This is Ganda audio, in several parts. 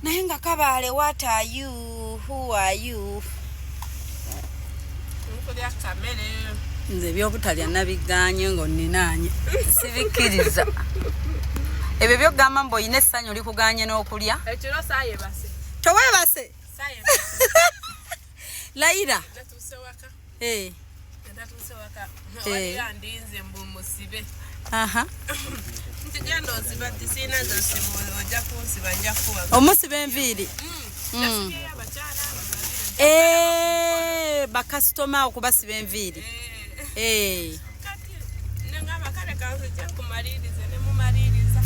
naye nga Kabaale, what are you? Who are you? Nze ebyobutalya nabiganye ng'onninaanye sibikkiriza. Ebyo by'ogamba mbu oyina essanyu olikuganye n'okulya. Ekiro saayebase. Toweebase? Saayebase. Layira? Natuuse waka. Natuuse waka. Wali yandinze mbu musibe. Ntigenda osiba nti siina zosiba ojja kunsiba nja kuwa. Omusiba enviiri? Nasigeyo abakyala. Bakasitoma okubasiba enviiri. Kati nengamba kale kanzija kumalirize ne mumaliriza.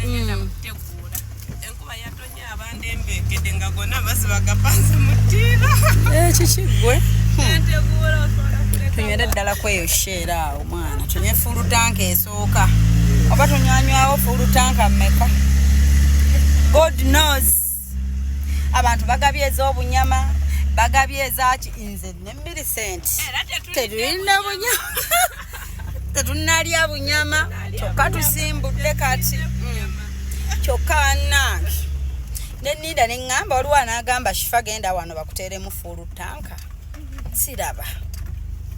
Engenda kutegula. Enkuba yatonye abandembekedde nga gonna basiba gapanze mu ttiiro. Kikigwe. Ntegula osobola kuleka. Tunywera ddala kweyosheera awo mwana. Tunywe fuulu tanka esooka. Oba tunywanywawo fuulu tanka mmeka? God knows. Abantu bagabye ez'obunyama. Bagabye ezaki nze ne Millicent. Tetulina bunyama. Tetunalya bunyama. Kyokka tusimbudde kati. Kyokka wannange. Ne Nida ne ŋŋamba waliwo anaagamba Shifa genda wano bakuteeremu fuulu tanka. Siraba.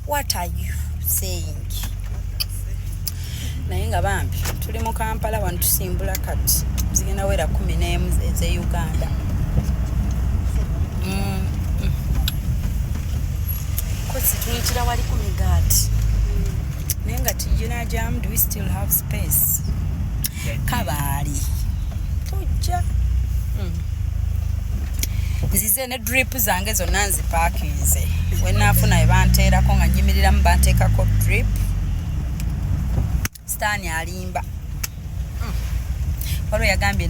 What are you saying? Naye nga bambi tuli mu Kampala wano tusimbula kati. Zigenda wera 11 eze Uganda. Situikira wali ku migaati. Naye nga tijina jam, do we still have space? Kabaale. Tujja. Nzize ne drip zange zonna nzipaakinze. We naafuna ebanteerako nga nyimiriramu banteekako drip. Sitaani alimba. Waliwo yagambye